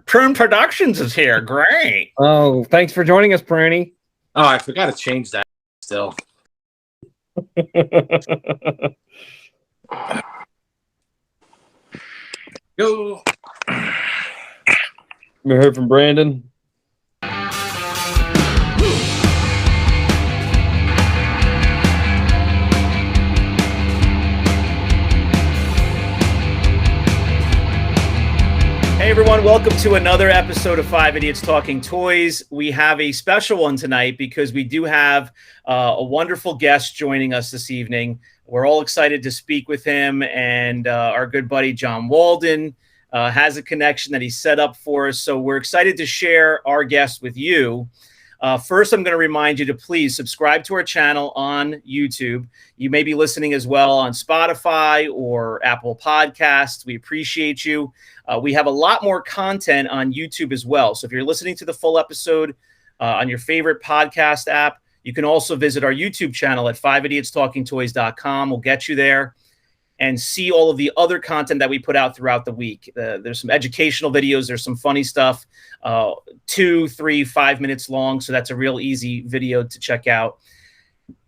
Prune Productions is here. Great. Oh, thanks for joining us, Pruny. Oh, I forgot to change that still. Go. We heard from Brandon. Hey everyone, welcome to another episode of Five Idiots Talking Toys. We have a special one tonight because we do have a wonderful guest joining us this evening. We're all excited to speak with him, and our good buddy John Walden has a connection that he set up for us. So we're excited to share our guest with you. First, I'm going to remind you to please subscribe to our channel on YouTube. You may be listening as well on Spotify or Apple Podcasts. We appreciate you. We have a lot more content on YouTube as well. So if you're listening to the full episode on your favorite podcast app, you can also visit our YouTube channel at 5idiotstalkingtoys.com. We'll get you there and see all of the other content that we put out throughout the week. There's some educational videos. There's some funny stuff, 2, 3, 5 minutes long. So that's a real easy video to check out.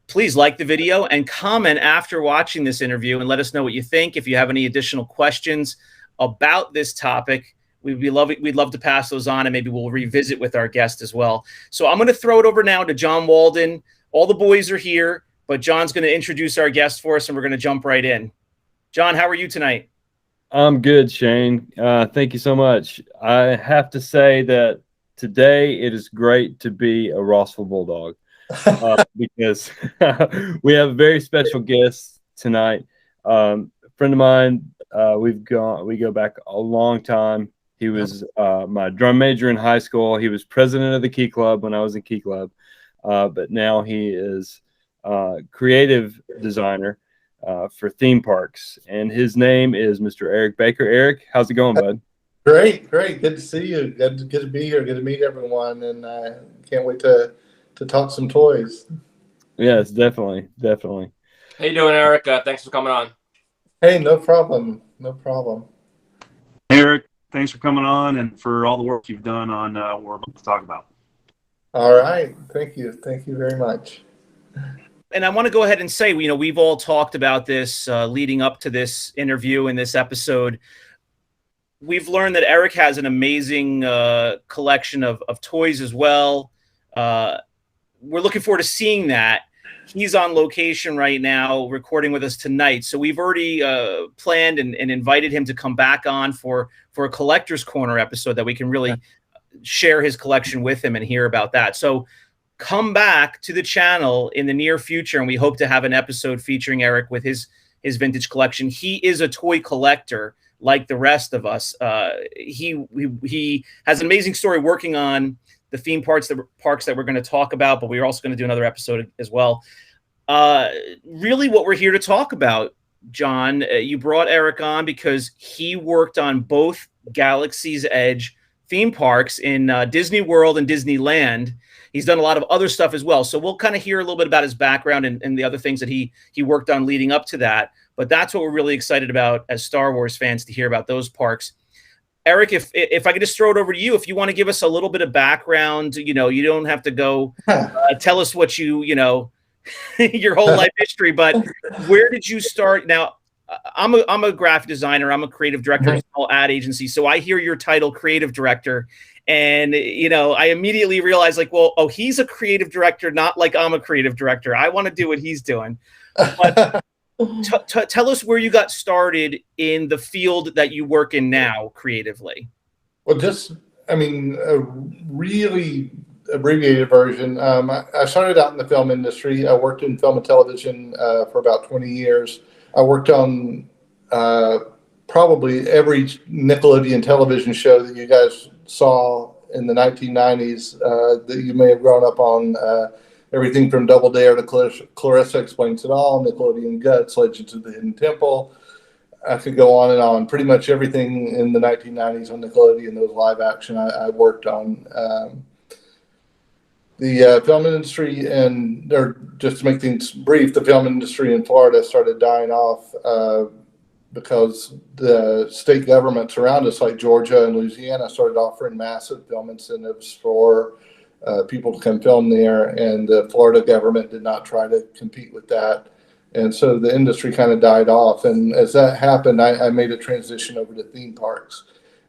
Please like the video and comment after watching this interview and let us know what you think. If you have any additional questions about this topic, we'd love to pass those on, and maybe we'll revisit with our guest as well. So I'm going to throw it over now to John Walden. All the boys are here, but John's going to introduce our guest for us, and we're going to jump right in. John, how are you tonight? I'm good, Shane. Thank you so much. I have to say that today it is great to be a Rossville Bulldog because we have a very special guest tonight. A friend of mine, we go back a long time. He was my drum major in high school. He was president of the Key Club when I was in Key Club, but now he is creative designer for theme parks, and his name is Mr. Eric Baker. Eric, how's it going, bud? Great. Good to see you. Good to be here. Good to meet everyone, and can't wait to talk some toys. Yes, definitely. How you doing, Eric? Thanks for coming on. Hey, no problem. Eric, thanks for coming on and for all the work you've done on what we're about to talk about. All right. Thank you very much. And I want to go ahead and say, we've all talked about this leading up to this interview and this episode. We've learned that Eric has an amazing collection of toys as well. We're looking forward to seeing that. He's on location right now recording with us tonight. So we've already planned and invited him to come back on for a Collector's Corner episode that we can really share his collection with him and hear about that. So come back to the channel in the near future, and we hope to have an episode featuring Eric with his vintage collection. He is a toy collector like the rest of us. He has an amazing story working on the theme parks that we're going to talk about, but we're also going to do another episode as well. Really what we're here to talk about, John, you brought Eric on because he worked on both Galaxy's Edge theme parks in Disney World and Disneyland. He's done a lot of other stuff as well. So we'll kind of hear a little bit about his background and the other things that he worked on leading up to that. But that's what we're really excited about as Star Wars fans, to hear about those parks. Eric, if I could just throw it over to you, if you want to give us a little bit of background, you don't have to go tell us what your whole life history, but where did you start? Now, I'm a graphic designer. I'm a creative director of a small ad agency. So I hear your title, creative director. And, I immediately realized he's a creative director, not like I'm a creative director. I want to do what he's doing. But tell us where you got started in the field that you work in now creatively. Well, a really abbreviated version. I started out in the film industry. I worked in film and television for about 20 years. I worked on probably every Nickelodeon television show that you guys saw in the 1990s that you may have grown up on. Everything from Double Dare to Clarissa Explains It All, Nickelodeon Guts, Legends of the Hidden Temple. I could go on and on. Pretty much everything in the 1990s on Nickelodeon, those live action, I worked on. The film industry, just to make things brief, the film industry in Florida started dying off because the state governments around us, like Georgia and Louisiana, started offering massive film incentives for people to come film there, and the Florida government did not try to compete with that. And so the industry kind of died off. And as that happened, I made a transition over to theme parks.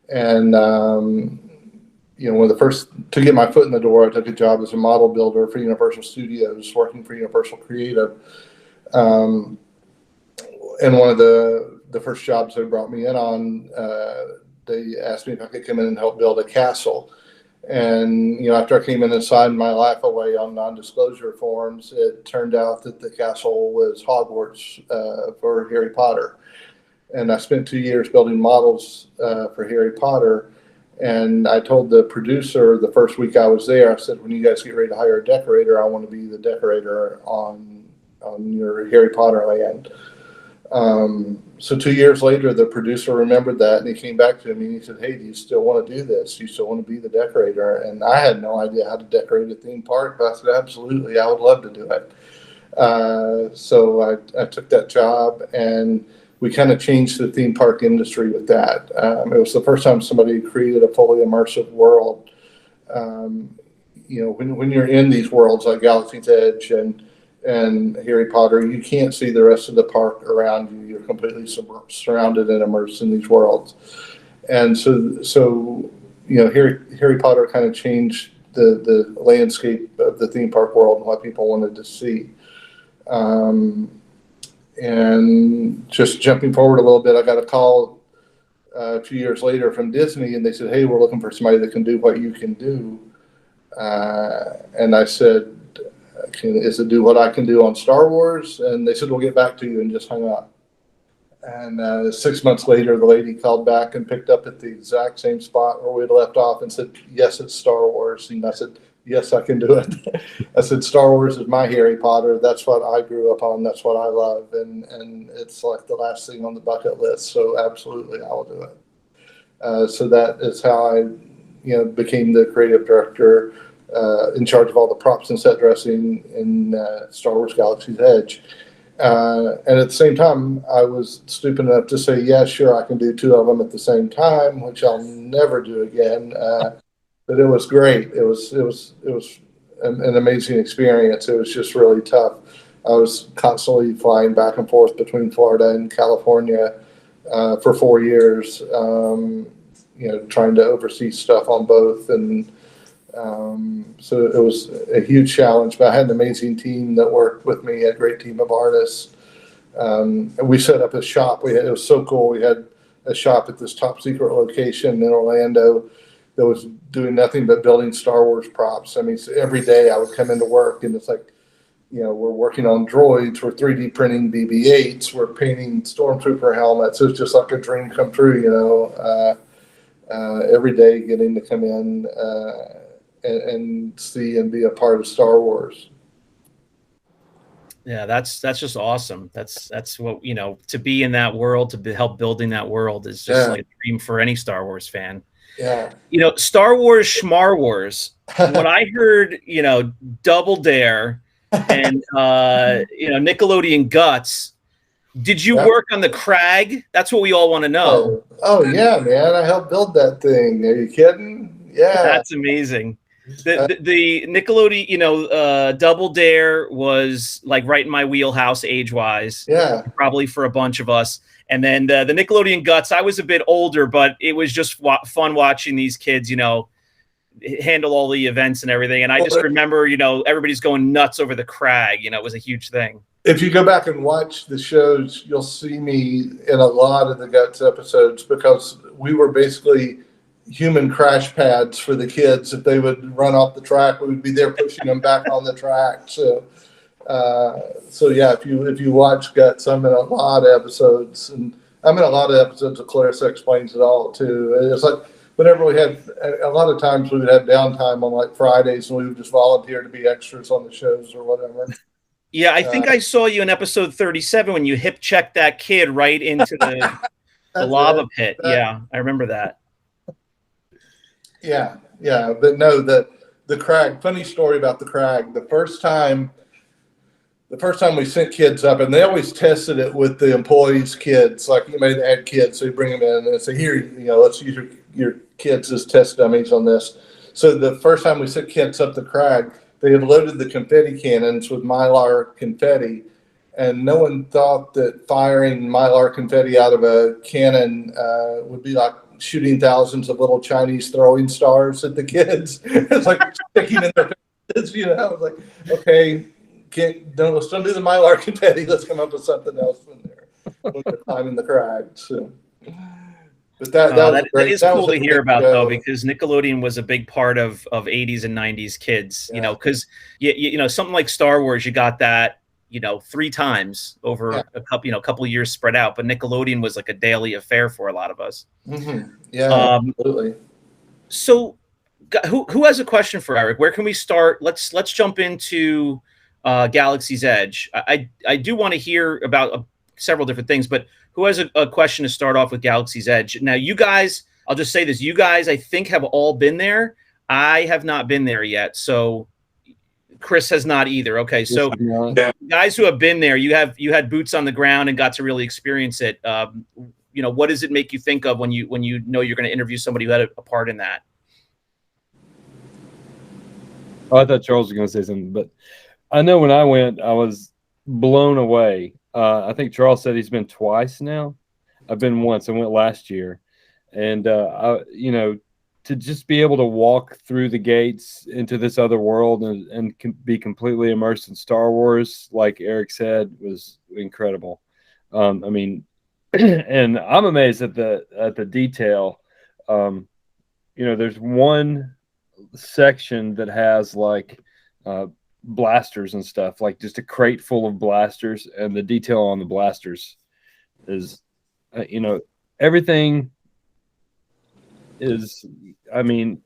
And, one of the first to get my foot in the door, I took a job as a model builder for Universal Studios, working for Universal Creative. And one of the first jobs they brought me in on, they asked me if I could come in and help build a castle. And, after I came in and signed my life away on non-disclosure forms, it turned out that the castle was Hogwarts for Harry Potter. And I spent 2 years building models for Harry Potter. And I told the producer the first week I was there, I said, when you guys get ready to hire a decorator, I want to be the decorator on your Harry Potter land. So 2 years later, the producer remembered that, and he came back to me and he said, hey, do you still want to do this? Do you still want to be the decorator? And I had no idea how to decorate a theme park, but I said, absolutely, I would love to do it. So I took that job, and we kind of changed the theme park industry with that. It was the first time somebody created a fully immersive world. When you're in these worlds like Galaxy's Edge and Harry Potter, you can't see the rest of the park around you. You're completely surrounded and immersed in these worlds. And so Harry Potter kind of changed the landscape of the theme park world and what people wanted to see. And just jumping forward a little bit, I got a call a few years later from Disney, and they said, hey, we're looking for somebody that can do what you can do. And I said, is it do what I can do on Star Wars? And they said, we'll get back to you, and just hung up. And 6 months later, the lady called back and picked up at the exact same spot where we'd left off and said, yes, it's Star Wars. And I said, yes, I can do it. I said, Star Wars is my Harry Potter. That's what I grew up on. That's what I love. And it's like the last thing on the bucket list. So absolutely, I will do it. So that is how I, became the creative director in charge of all the props and set dressing in Star Wars Galaxy's Edge. And at the same time, I was stupid enough to say, yeah, sure, I can do two of them at the same time, which I'll never do again. But it was great. It was an amazing experience. It was just really tough. I was constantly flying back and forth between Florida and California for 4 years, trying to oversee stuff on both. And so it was a huge challenge, but I had an amazing team that worked with me, a great team of artists. And we set up a shop. It was so cool. We had a shop at this top secret location in Orlando that was doing nothing but building Star Wars props. I mean, so every day I would come into work, and it's like, we're working on droids, we're 3D printing BB-8s, we're painting stormtrooper helmets. It was just like a dream come true, every day getting to come in and see and be a part of Star Wars. Yeah, that's just awesome. That's what, to be in that world, to help building that world is just like a dream for any Star Wars fan. Yeah. Star Wars Schmar Wars. When I heard, Double Dare and Nickelodeon Guts, did you work on the Crag? That's what we all want to know. Oh yeah, man. I helped build that thing. Are you kidding? Yeah. That's amazing. The Nickelodeon, Double Dare was like right in my wheelhouse age-wise. Yeah. Probably for a bunch of us. And then the Nickelodeon Guts, I was a bit older, but it was just fun watching these kids, handle all the events and everything. And I just remember, everybody's going nuts over the Crag. It was a huge thing. If you go back and watch the shows, you'll see me in a lot of the Guts episodes, because we were basically human crash pads for the kids. If they would run off the track, we would be there pushing them back on the track. So yeah, if you watch Guts, I'm in a lot of episodes, and I'm in a lot of episodes of Clarissa Explains It All too. It's like whenever we had, a lot of times we would have downtime on like Fridays, and we would just volunteer to be extras on the shows or whatever. Yeah, I think I saw you in episode 37 when you hip checked that kid right into the lava pit. Yeah, I remember that. Yeah, but no, the Crag. Funny story about the Crag. The first time the first time we sent kids up, and they always tested it with the employees' kids. Like, you know, they had kids, so you bring them in and say, here, you know, let's use your kids as test dummies on this. So the first time we sent kids up the crag, they had loaded the confetti cannons with Mylar confetti, and no one thought that firing Mylar confetti out of a cannon would be like shooting thousands of little Chinese throwing stars at the kids. It's like sticking in their faces, you know. I was like, okay, let's don't do the Mylar confetti. Let's come up with something else in there when they're climbing the crag. So, but that is cool to hear about, though, because Nickelodeon was a big part of 80s and 90s kids. You know, because you know, something like Star Wars, you got that, you know, 3 times over a couple years spread out. But Nickelodeon was like a daily affair for a lot of us. Mm-hmm. Yeah, absolutely. So, who has a question for Eric? Where can we start? Let's jump into Galaxy's Edge. I do want to hear about several different things, but who has a question to start off with Galaxy's Edge? Now, you guys, I'll just say this: you guys, I think, have all been there. I have not been there yet, so Chris has not either. Okay, so guys who have been there, you had boots on the ground and got to really experience it. You know, what does it make you think of when you know you're going to interview somebody who had a part in that? Oh, I thought Charles was going to say something, but I know when I went, I was blown away. I think Charles said he's been twice now. I've been once. I went last year, and you know, to just be able to walk through the gates into this other world and be completely immersed in Star Wars, like Eric said, was incredible. I mean, and I'm amazed at the detail. You know, there's one section that has like blasters and stuff, like just a crate full of blasters, and the detail on the blasters is, you know, everything is, I mean,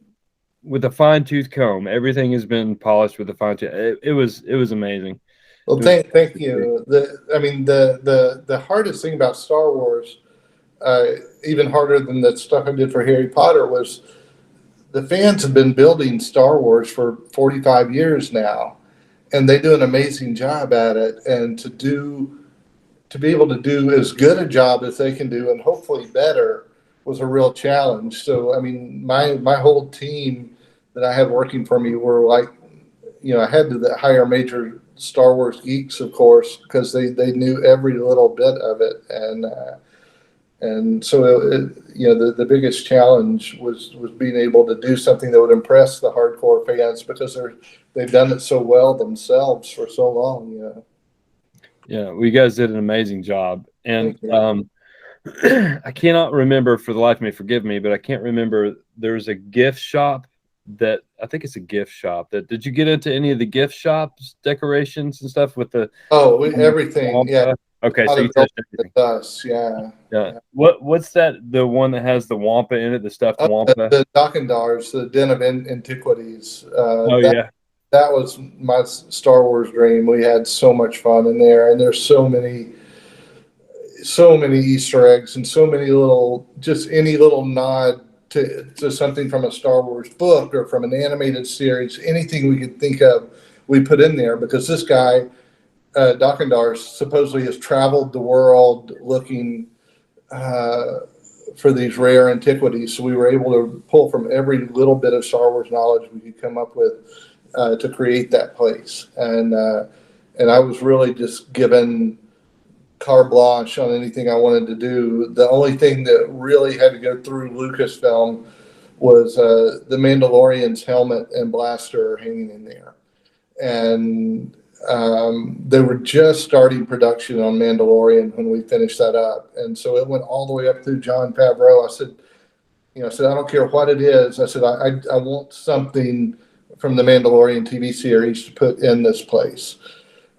with a fine-tooth comb, everything has been polished with a fine-tooth. It was amazing. Well, thank you. The hardest thing about Star Wars, even harder than the stuff I did for Harry Potter, was the fans have been building Star Wars for 45 years now, and they do an amazing job at it. And to be able to do as good a job as they can do, and hopefully better, was a real challenge. So, I mean, my whole team that I had working for me were like, you know, I had to hire major Star Wars geeks, of course, because they knew every little bit of it. And so, you know, the biggest challenge was being able to do something that would impress the hardcore fans, because they've done it so well themselves for so long, you know. Yeah, well, you guys did an amazing job. And I cannot remember for the life of me, forgive me, but I can't remember. There's a gift shop that I think it's a gift shop. Did you get into any of the gift shops decorations and stuff with the everything? Yeah. Okay, so you touched everything. It does, yeah. What's that? The one that has the Wampa in it, the stuffed Wampa? The Diagon, the Den of Antiquities. That was my Star Wars dream. We had so much fun in there, and there's so many Easter eggs and so many any little nod to something from a Star Wars book or from an animated series. Anything we could think of, we put in there, because this guy, Diagon, supposedly has traveled the world looking for these rare antiquities. So we were able to pull from every little bit of Star Wars knowledge we could come up with to create that place. And I was really just given carte blanche on anything I wanted to do. The only thing that really had to go through Lucasfilm was the Mandalorian's helmet and blaster hanging in there. And they were just starting production on Mandalorian when we finished that up. And so it went all the way up through Jon Favreau. I said, I don't care what it is. I said, I want something from the Mandalorian TV series to put in this place.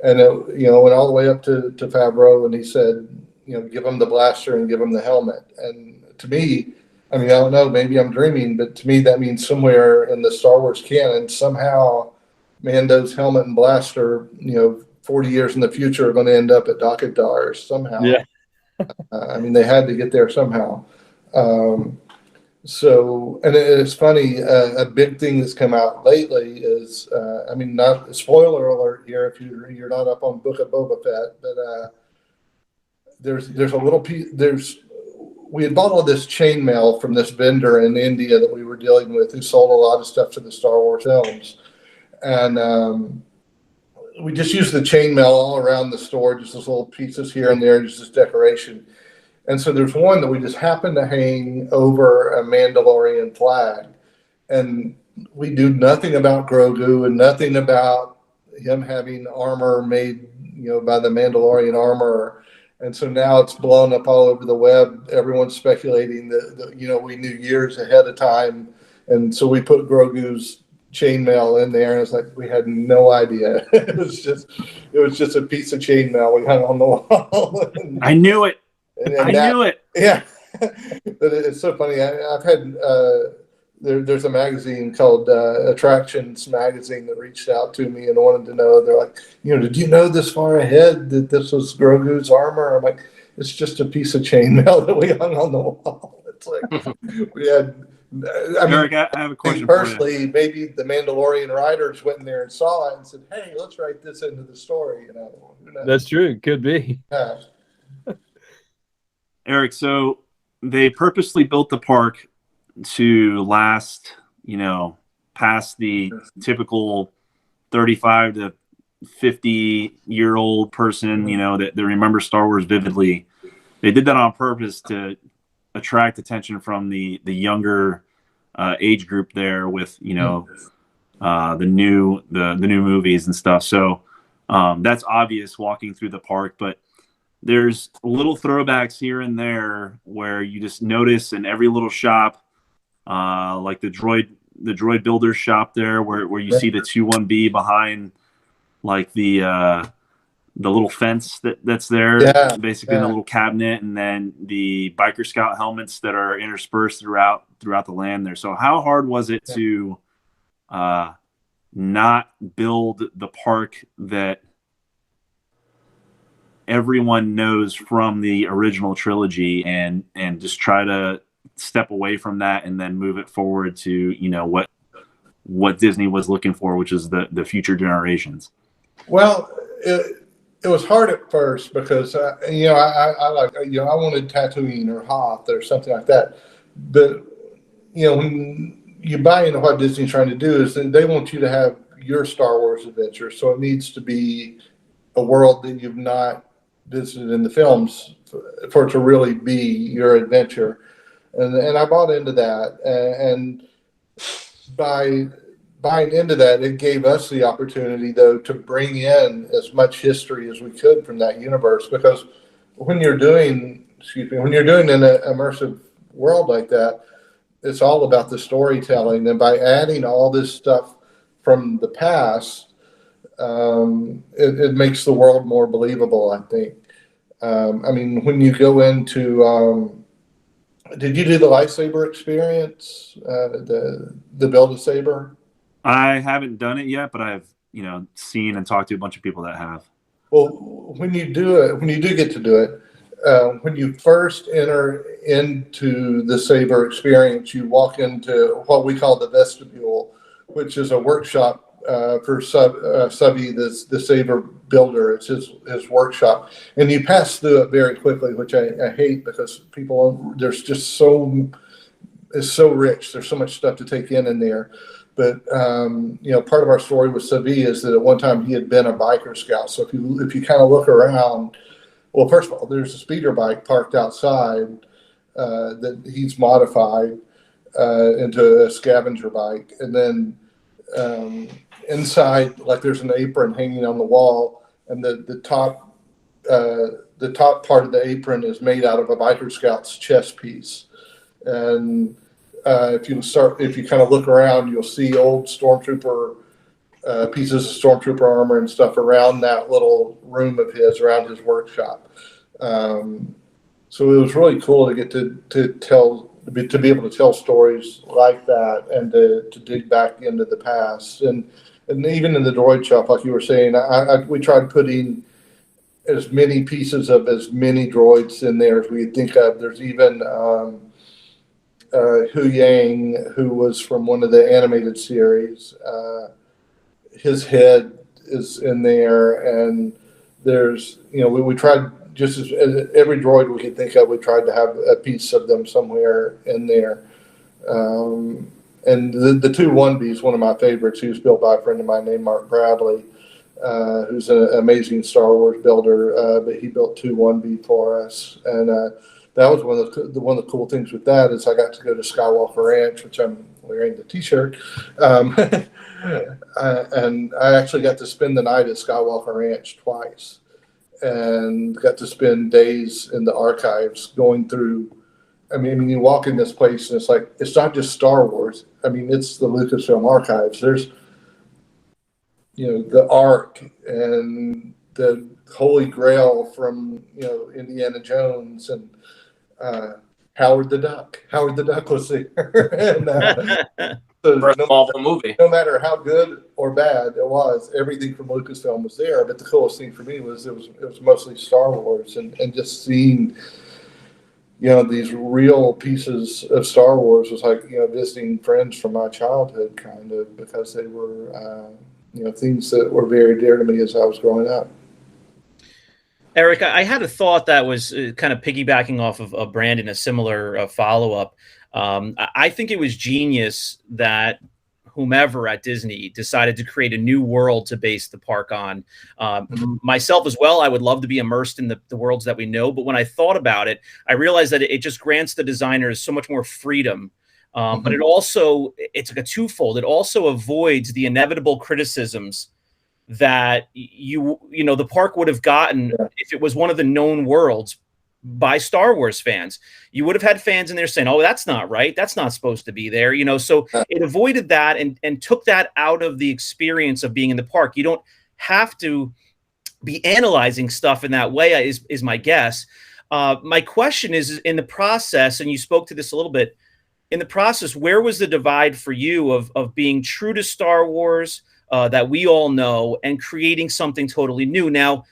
And it, went all the way up to Favreau, and he said, give him the blaster and give him the helmet. And to me, I don't know, maybe I'm dreaming, but to me that means somewhere in the Star Wars canon, somehow Mando's helmet and blaster, 40 years in the future are going to end up at Diagon somehow. Yeah. They had to get there somehow. So, and it's funny, a big thing that's come out lately is, I mean, not spoiler alert here if you're not up on Book of Boba Fett, but there's a little piece, we had bought all this chainmail from this vendor in India that we were dealing with who sold a lot of stuff to the Star Wars films. And we just used the chainmail all around the store, just those little pieces here and there, just as decoration. And so there's one that we just happened to hang over a Mandalorian flag. And we do nothing about Grogu and nothing about him having armor made, by the Mandalorian armor. And so now it's blown up all over the web. Everyone's speculating that we knew years ahead of time. And so we put Grogu's chainmail in there, and it's like we had no idea. It was just a piece of chainmail we hung on the wall. I knew it. I knew it. Yeah, but it's so funny. I've had there's a magazine called Attractions Magazine that reached out to me and wanted to know. They're like, did you know this far ahead that this was Grogu's armor? I'm like, it's just a piece of chainmail that we hung on the wall. It's like we had. Eric, I have a question. Personally, maybe the Mandalorian writers went in there and saw it and said, "Hey, let's write this into the story." That's true. Could be. Yeah. Eric, so they purposely built the park to last, past the typical 35 to 50-year-old person, that remembers Star Wars vividly. They did that on purpose to attract attention from the younger age group there with, the new movies and stuff. So that's obvious walking through the park, but there's little throwbacks here and there where you just notice in every little shop, like the droid builder shop there, where you see the 21B behind, like the little fence that's there, basically in the little cabinet, and then the biker scout helmets that are interspersed throughout the land there. So how hard was it to not build the park that everyone knows from the original trilogy and just try to step away from that and then move it forward to, what Disney was looking for, which is the future generations? Well, it was hard at first because, I wanted Tatooine or Hoth or something like that. But, when you buy into what Disney's trying to do is they want you to have your Star Wars adventure. So it needs to be a world that you've not visited in the films for it to really be your adventure. And I bought into that. And by buying into that, it gave us the opportunity, though, to bring in as much history as we could from that universe. Because when you're doing an immersive world like that, it's all about the storytelling. And by adding all this stuff from the past, it makes the world more believable, I think. When you go into, did you do the lightsaber experience, the Build-A-Saber? I haven't done it yet, but I've, seen and talked to a bunch of people that have. Well, when you do get to do it, when you first enter into the Saber experience, you walk into what we call the vestibule, which is a workshop for Subby, the Saber builder. It's his workshop, and you pass through it very quickly, which I hate because it's so rich. There's so much stuff to take in there. But part of our story with Sabi is that at one time he had been a biker scout. So if you kind of look around, well, first of all, there's a speeder bike parked outside that he's modified into a scavenger bike, and then inside, like, there's an apron hanging on the wall, and the top part of the apron is made out of a biker scout's chest piece. And if you kind of look around, you'll see old stormtrooper pieces of stormtrooper armor and stuff around that little room of his, around his workshop. So it was really cool to get to be able to tell stories like that and to dig back into the past. And even in the droid shop, like you were saying, we tried putting as many pieces of as many droids in there as we could think of. There's even Hu Yang, who was from one of the animated series. His head is in there, and there's, we tried just as every droid we could think of, we tried to have a piece of them somewhere in there. And the two 1Bs, one of my favorites, he was built by a friend of mine named Mark Bradley, who's an amazing Star Wars builder, but he built two 1B for us. And that was one of the cool things with that is I got to go to Skywalker Ranch, which I'm wearing the T-shirt. And I actually got to spend the night at Skywalker Ranch twice and got to spend days in the archives going through. I mean, you walk in this place and it's like, it's not just Star Wars. I mean, it's the Lucasfilm archives. There's, the Ark and the Holy Grail from, Indiana Jones and Howard the Duck. Howard the Duck was there. And, no matter how good or bad it was, everything from Lucasfilm was there. But the coolest thing for me was it was mostly Star Wars and just seeing, these real pieces of Star Wars was like, visiting friends from my childhood, kind of, because they were, things that were very dear to me as I was growing up. Eric, I had a thought that was kind of piggybacking off of Brandon, a similar follow-up. I think it was genius that whomever at Disney decided to create a new world to base the park on. Myself as well, I would love to be immersed in the worlds that we know. But when I thought about it, I realized that it just grants the designers so much more freedom. But it's like a twofold. It also avoids the inevitable criticisms that the park would have gotten if it was one of the known worlds by Star Wars fans. You would have had fans in there saying, oh, that's not right. That's not supposed to be there. So it avoided that and took that out of the experience of being in the park. You don't have to be analyzing stuff in that way is my guess. My question is in the process, and you spoke to this a little bit, in the process, where was the divide for you of being true to Star Wars that we all know and creating something totally new? Now,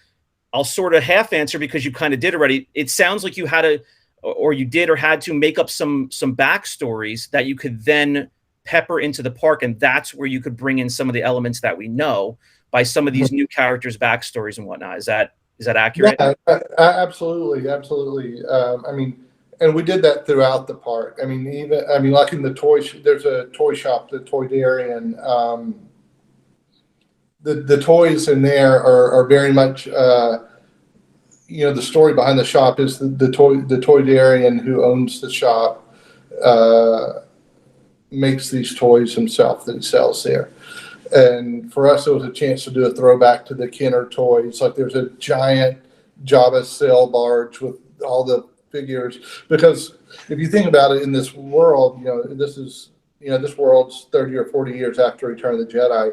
I'll sort of half answer because you kind of did already. It sounds like you had to make up some backstories that you could then pepper into the park, and that's where you could bring in some of the elements that we know by some of these new characters' backstories and whatnot. Is that accurate? Yeah, absolutely. I mean, and we did that throughout the park. I mean, like in the there's a toy shop, the Toy Dairy, and the toys in there are very much, the story behind the shop is the toydarian who owns the shop makes these toys himself that he sells there. And for us, it was a chance to do a throwback to the Kenner toys. Like there's a giant Jabba sail barge with all the figures. Because if you think about it, in this world, this world's 30 or 40 years after Return of the Jedi.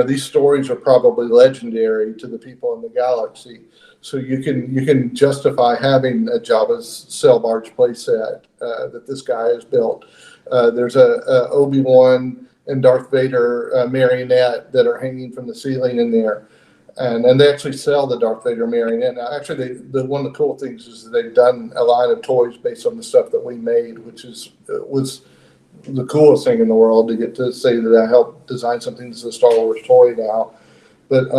These stories are probably legendary to the people in the galaxy. So you can justify having a Jabba's sail barge playset that this guy has built. There's a Obi-Wan and Darth Vader marionette that are hanging from the ceiling in there. And they actually sell the Darth Vader marionette. Now, actually, one of the cool things is that they've done a line of toys based on the stuff that we made, which was the coolest thing in the world to get to say that I helped design something that's a Star Wars toy now. But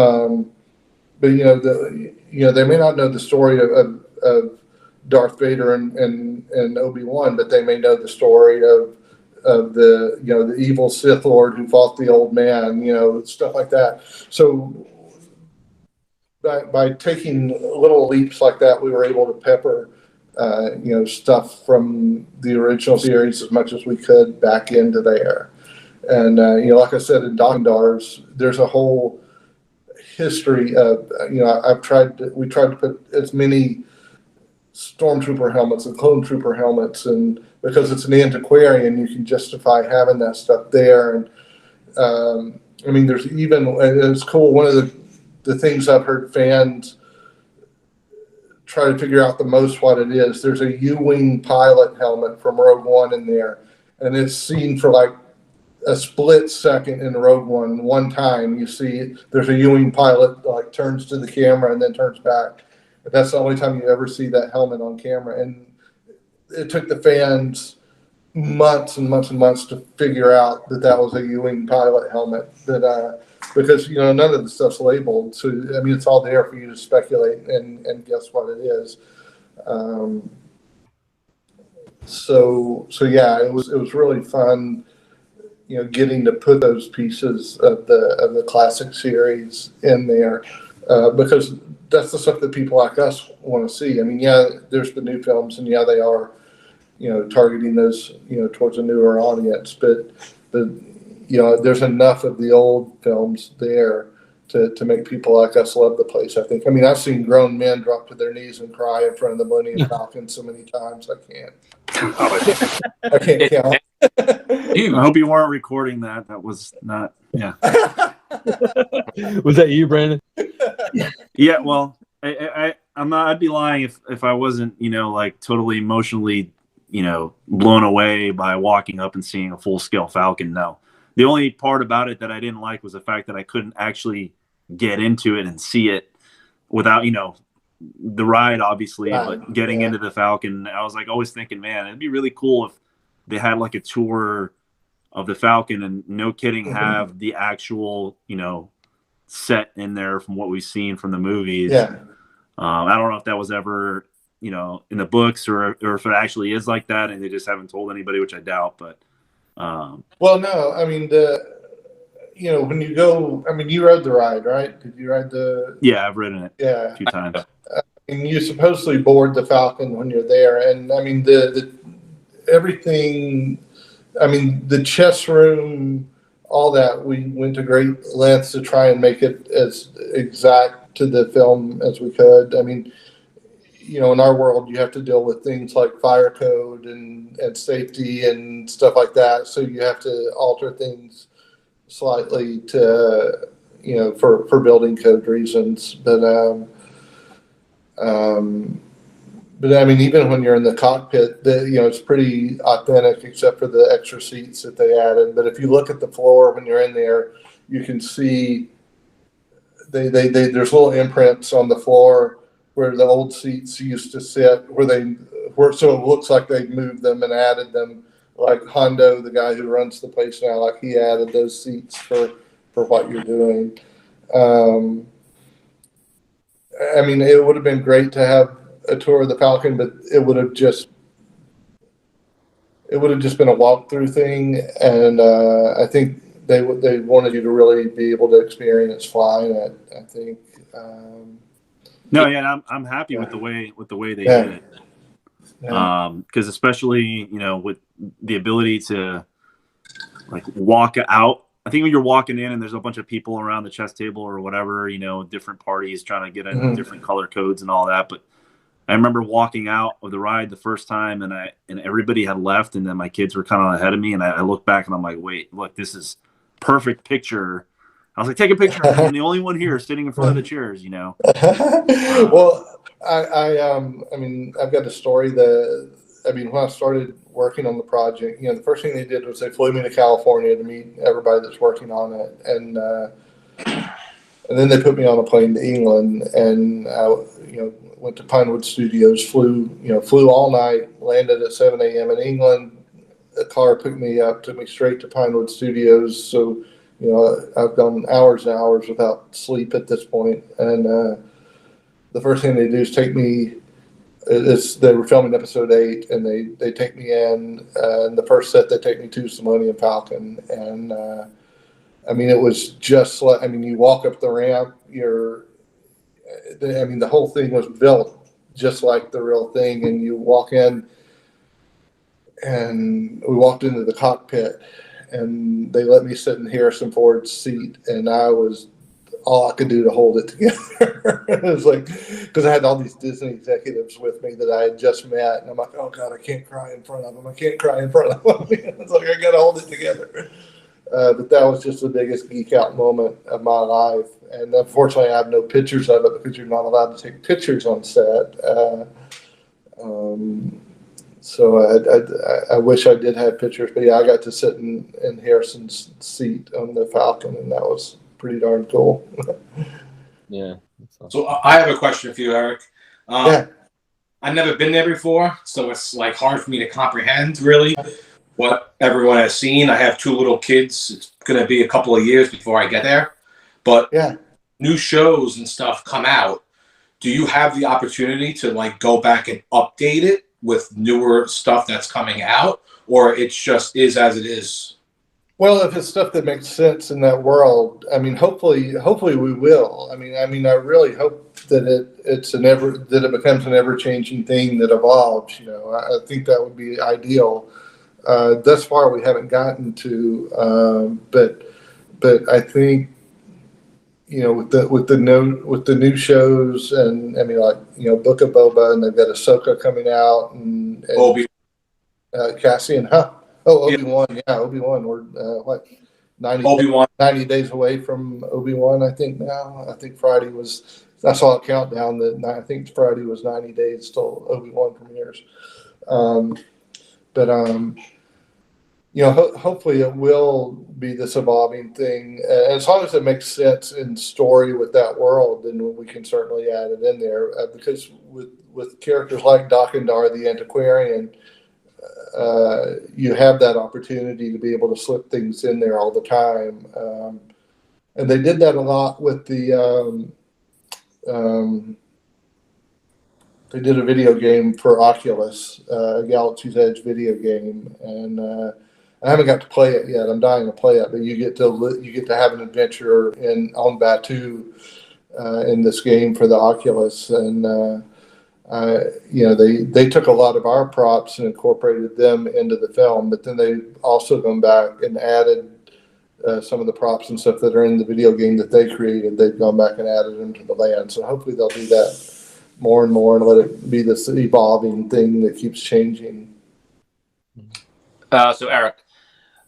they may not know the story of Darth Vader and Obi-Wan, but they may know the story of the evil Sith Lord who fought the old man, stuff like that. So by taking little leaps like that, we were able to pepper stuff from the original series as much as we could back into there. And, like I said, in Dog-Dars, there's a whole history of, we tried to put as many stormtrooper helmets and clone trooper helmets, and because it's an antiquarian, you can justify having that stuff there. And, there's even, it's cool, one of the things I've heard fans try to figure out the most what it is. There's a U-Wing pilot helmet from Rogue One in there, and it's seen for like a split second in Rogue One. One time you see there's a U-Wing pilot like turns to the camera and then turns back. But that's the only time you ever see that helmet on camera. And it took the fans months and months and months to figure out that was a U-wing pilot helmet. Because none of the stuff's labeled, so I mean it's all there for you to speculate and guess what it is. So yeah, it was really fun, getting to put those pieces of the classic series in there, because that's the stuff that people like us want to see. I mean, yeah, there's the new films, and yeah, they are, targeting those, towards a newer audience, but there's enough of the old films there to make people like us love the place. I think. I mean, I've seen grown men drop to their knees and cry in front of the Millennium Falcon so many times I can't count. I hope you weren't recording that. That was not. Yeah. Was that you, Brandon? Yeah. Well, I'm not. I'd be lying if I wasn't, like totally emotionally, blown away by walking up and seeing a full scale Falcon. No, the only part about it that I didn't like was the fact that I couldn't actually get into it and see it without, the ride, obviously, but getting into the Falcon. I was like always thinking, man, it'd be really cool if they had like a tour of the Falcon and, no kidding, have the actual, set in there from what we've seen from the movies. Yeah. I don't know if that was ever, in the books or if it actually is like that and they just haven't told anybody, which I doubt. But well, no, I mean when you go, I mean, you rode the ride, right? Did you ride the? Yeah, I've ridden it. Yeah, a few times. And you supposedly board the Falcon when you're there, and I mean the everything. I mean the chess room, all that. We went to great lengths to try and make it as exact to the film as we could. I mean, in our world, you have to deal with things like fire code and safety and stuff like that. So you have to alter things slightly to, for building code reasons. But I mean, even when you're in the cockpit, it's pretty authentic except for the extra seats that they added. But if you look at the floor when you're in there, you can see there's little imprints on the floor where the old seats used to sit, so it looks like they moved them and added them. Like Hondo, the guy who runs the place now, like he added those seats for what you're doing. I mean, it would have been great to have a tour of the Falcon, but it would have just been a walkthrough thing, and I think they wanted you to really be able to experience flying it. I think. No, yeah, I'm happy with the way they did it. Because especially with the ability to like walk out. I think when you're walking in and there's a bunch of people around the chess table or whatever, different parties trying to get in different color codes and all that. But I remember walking out of the ride the first time and everybody had left, and then my kids were kind of ahead of me, and I look back and I'm like, wait, look, this is perfect picture. I was like, take a picture. I'm the only one here sitting in front of the chairs, Well, I mean, I've got a story when I started working on the project, the first thing they did was they flew me to California to meet everybody that's working on it. And then they put me on a plane to England, and I, went to Pinewood Studios, flew all night, landed at 7 a.m. in England. A car took me straight to Pinewood Studios. So, I've gone hours and hours without sleep at this point. And the first thing they do is take me. They were filming episode 8, and they take me in. And the first set they take me to is the Millennium Falcon, and I mean, it was just like, I mean, you walk up the ramp. The whole thing was built just like the real thing, and you walk in, and we walked into the cockpit, and they let me sit in Harrison Ford's seat, and all I could do to hold it together. It was like, because I had all these Disney executives with me that I had just met, and I'm like, oh God, I can't cry in front of them. I can't cry in front of them. It's like, I got to hold it together. But that was just the biggest geek out moment of my life. And unfortunately, I have no pictures of it because you're not allowed to take pictures on set. So I wish I did have pictures, but yeah, I got to sit in Harrison's seat on the Falcon, and that was pretty darn cool. Yeah. Awesome. So I have a question for you, Eric. Yeah. I've never been there before, so it's like hard for me to comprehend, really. what everyone has seen. I have 2 little kids. It's going to be a couple of years before I get there. But Yeah. new shows and stuff come out. Do you have the opportunity to like go back and update it with newer stuff that's coming out, or it's just is as it is? Well, if it's stuff that makes sense in that world, I mean, hopefully we will. I mean, I really hope that it becomes an ever changing thing that evolves. You know, I think that would be ideal. Thus far, we haven't gotten to, but I think, you know, with the new shows, and I mean, like, you know, Book of Boba, and they've got Ahsoka coming out, and Obi, Cassian, huh? Oh, Yeah. Obi-Wan, yeah, Obi-Wan. We're 90, Obi-Wan. 90 days away from Obi-Wan, I think now. I think Friday was, I saw a countdown that I think Friday was 90 days till Obi-Wan premieres. But you know, hopefully it will be this evolving thing. And as long as it makes sense in story with that world, then we can certainly add it in there. Because with characters like Dakandar the Antiquarian, you have that opportunity to be able to slip things in there all the time. And they did that a lot with the, they did a video game for Oculus, a Galaxy's Edge video game. And I haven't got to play it yet. I'm dying to play it, but you get to have an adventure on Batu in this game for the Oculus. And you know, they took a lot of our props and incorporated them into the film, but then they also gone back and added some of the props and stuff that are in the video game that they created. They've gone back and added them to the land. So hopefully they'll do that more and more and let it be this evolving thing that keeps changing. So Eric,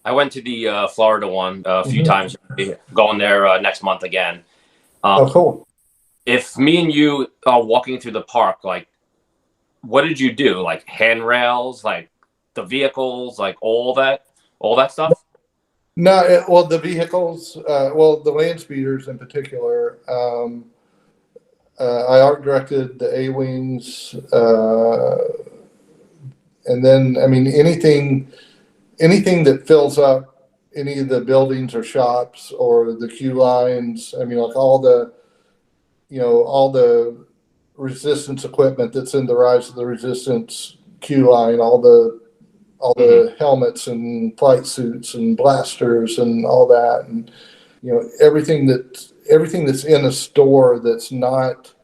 I went to the Florida one a few times. Going there next month again. Oh, cool. If me and you are walking through the park, like, what did you do? Like handrails, like the vehicles, like all that stuff? No, well, the vehicles, well, the land speeders in particular. I art directed the A-wings, and then, I mean, anything that fills up any of the buildings or shops or the queue lines. I mean, like all the resistance equipment that's in the Rise of the Resistance queue line, all the helmets and flight suits and blasters and all that, and you know, everything that's in a store that's not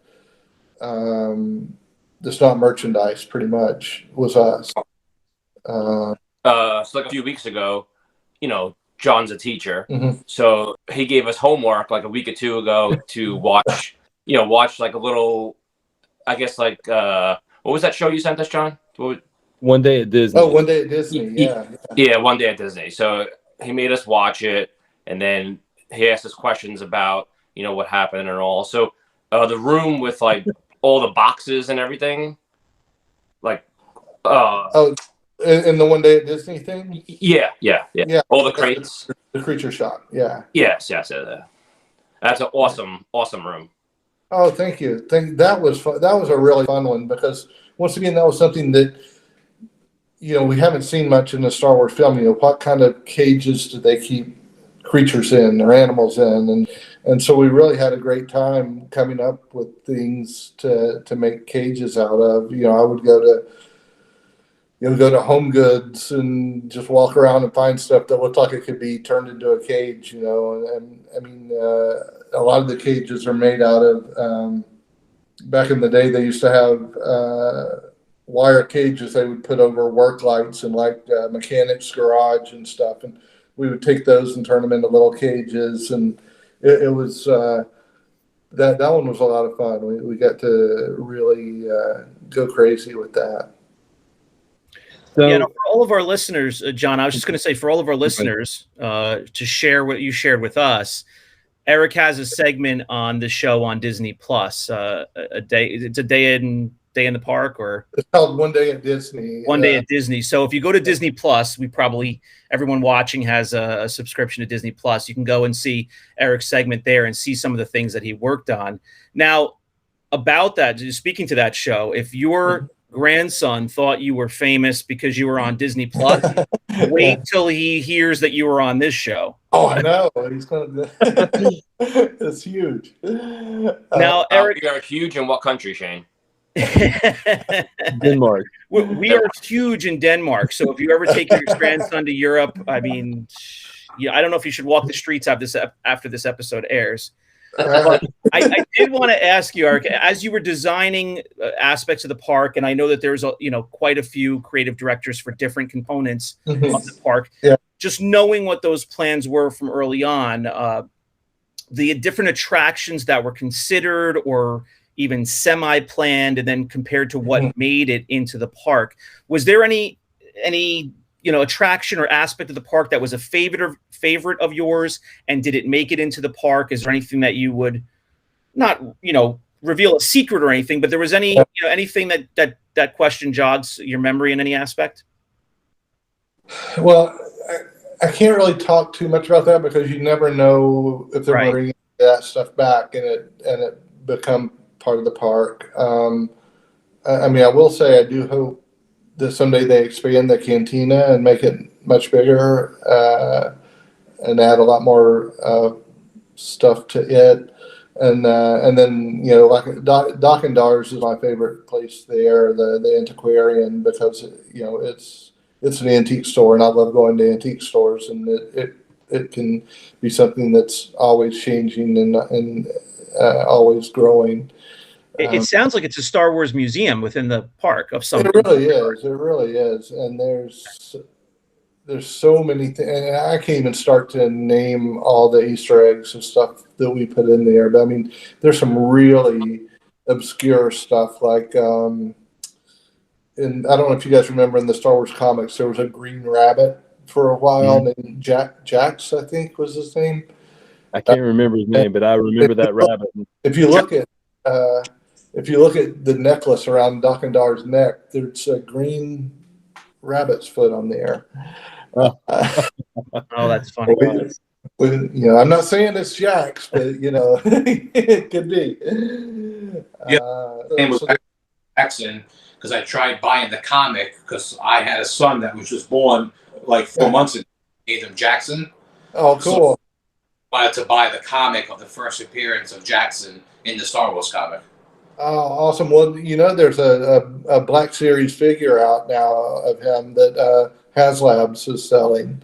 merchandise pretty much was us. So like a few weeks ago, you know, John's a teacher, so he gave us homework like a week or two ago to watch like a little, I guess, like what was that show you sent us, John? One Day at Disney. Oh, One Day at Disney. Yeah. One Day at Disney. So he made us watch it, and then he asked us questions about, you know, what happened and all. So the room with like all the boxes and everything, like in the One Day at Disney thing. Yeah. All the crates. The creature shop. Yeah. Yes. That's an awesome room. Oh, thank you. That was fun. That was a really fun one because once again, that was something that, you know, we haven't seen much in the Star Wars film. You know, what kind of cages do they keep creatures in or animals in? And so we really had a great time coming up with things to make cages out of. You know, I would go to Home Goods and just walk around and find stuff that looked like it could be turned into a cage, you know. And I mean, a lot of the cages are made out of, back in the day, they used to have wire cages they would put over work lights and like mechanics garage and stuff. And we would take those and turn them into little cages. And it was, that one was a lot of fun. We got to really go crazy with that. So, yeah, no, for all of our listeners, John, I was just going to say, for all of our listeners, to share what you shared with us, Eric has a segment on the show on Disney Plus. It's a day in the park, or it's called One Day at Disney. One Day at Disney. So if you go to Disney Plus, everyone watching has a subscription to Disney Plus. You can go and see Eric's segment there and see some of the things that he worked on. Now, about that, speaking to that show, if you're grandson thought you were famous because you were on Disney Plus. Wait till he hears that you were on this show. Oh, I know. He's gonna. It's huge. Now, Eric, we are huge in what country, Shane? Denmark. we are huge in Denmark. So if you ever take your grandson to Europe, I mean, yeah, I don't know if you should walk the streets after this episode airs. I did want to ask you, Eric, as you were designing aspects of the park, and I know that there's quite a few creative directors for different components of the park. Yeah. Just knowing what those plans were from early on, the different attractions that were considered or even semi-planned, and then compared to what made it into the park, was there any attraction or aspect of the park that was a favorite of yours, and did it make it into the park? Is there anything that you would not reveal a secret or anything, but there was anything that question jogs your memory in any aspect? Well, I can't really talk too much about that because you never know if they're bringing that stuff back and it become part of the park. I mean, I will say I do hope that someday they expand the cantina and make it much bigger and add a lot more stuff to it. And then like Diagon is my favorite place there, the antiquarian, because it's an antique store, and I love going to antique stores, and it can be something that's always changing and always growing. It sounds like it's a Star Wars museum within the park of some. It really is. It really is, and there's so many things, and I can't even start to name all the Easter eggs and stuff that we put in there. But I mean, there's some really obscure stuff like. And I don't know if you guys remember in the Star Wars comics, there was a green rabbit for a while named Jax, I think was his name. I can't remember his name, but I remember that rabbit. If you look at the necklace around Dakandar's neck, there's a green rabbit's foot on there. Oh, that's funny. I'm not saying it's Jax, but it could be. Name was Jackson. Because I tried buying the comic because I had a son that was just born like 4 months ago. Named him Jackson. Oh, cool. So I wanted to buy the comic of the first appearance of Jackson in the Star Wars comic. Oh, awesome. Well, there's a Black Series figure out now of him that HasLabs is selling,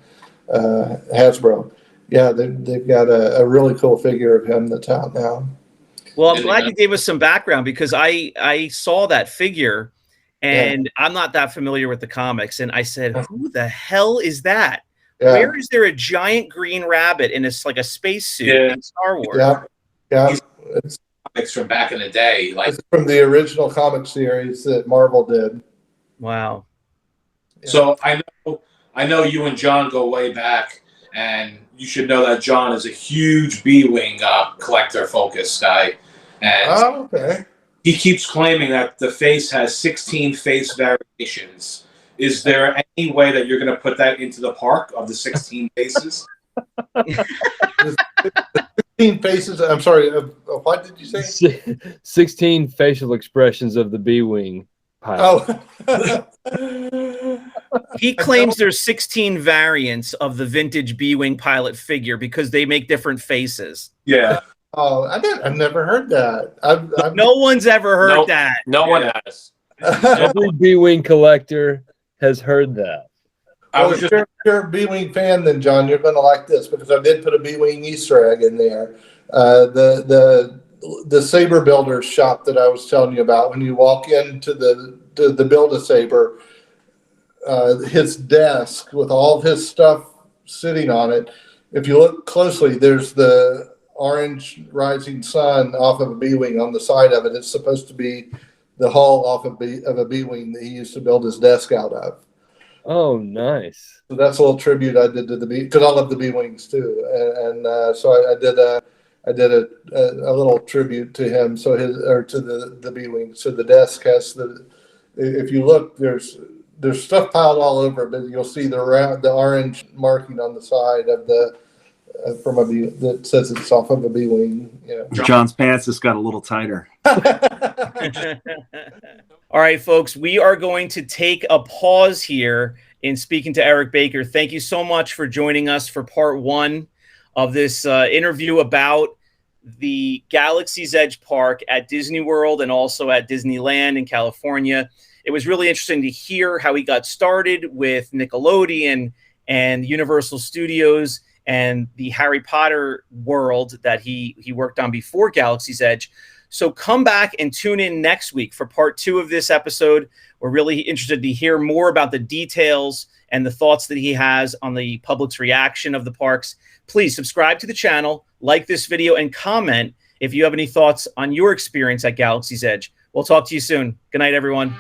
Hasbro. Yeah, they've got a really cool figure of him that's out now. Well, I'm glad you gave us some background because I saw that figure. And I'm not that familiar with the comics. And I said, who the hell is that? Yeah. Where is there a giant green rabbit in a spacesuit in Star Wars? Yeah. It's comics from back in the day. It's from the original comic series that Marvel did. Wow. Yeah. So I know you and John go way back. And you should know that John is a huge B-Wing collector focus guy. And okay. He keeps claiming that the face has 16 face variations. Is there any way that you're going to put that into the park of the 16 faces? 16 faces. I'm sorry. What did you say? 16 facial expressions of the B-Wing pilot. Oh. He claims there's 16 variants of the vintage B-Wing pilot figure because they make different faces. Yeah. Oh, I've never heard that. No one's ever heard that. No one has. Every B-Wing collector has heard that. If you're a B-Wing fan, then John, you're going to like this because I did put a B-Wing Easter egg in there. The Saber Builder shop that I was telling you about, when you walk into the Build-A-Saber, his desk with all of his stuff sitting on it, if you look closely, there's the orange rising sun off of a B-Wing on the side of it. It's supposed to be the hull off of a B-Wing that he used to build his desk out of. Oh, nice. So that's a little tribute I did to the because I love the B-Wings too, and so I did a little tribute to him. So to the B-Wing. So the desk has if you look, there's stuff piled all over, but you'll see the orange marking on the side of the. That says it's off of a B-Wing. John's pants just got a little tighter. All right, folks, we are going to take a pause here in speaking to Eric Baker. Thank you so much for joining us for part one of this interview about the Galaxy's Edge Park at Disney World and also at Disneyland in California. It was really interesting to hear how he got started with Nickelodeon and Universal Studios and the Harry Potter world that he worked on before Galaxy's Edge. So come back and tune in next week for part two of this episode. We're really interested to hear more about the details and the thoughts that he has on the public's reaction of the parks. Please subscribe to the channel, like this video, and comment if you have any thoughts on your experience at Galaxy's Edge. We'll talk to you soon. Good night, everyone.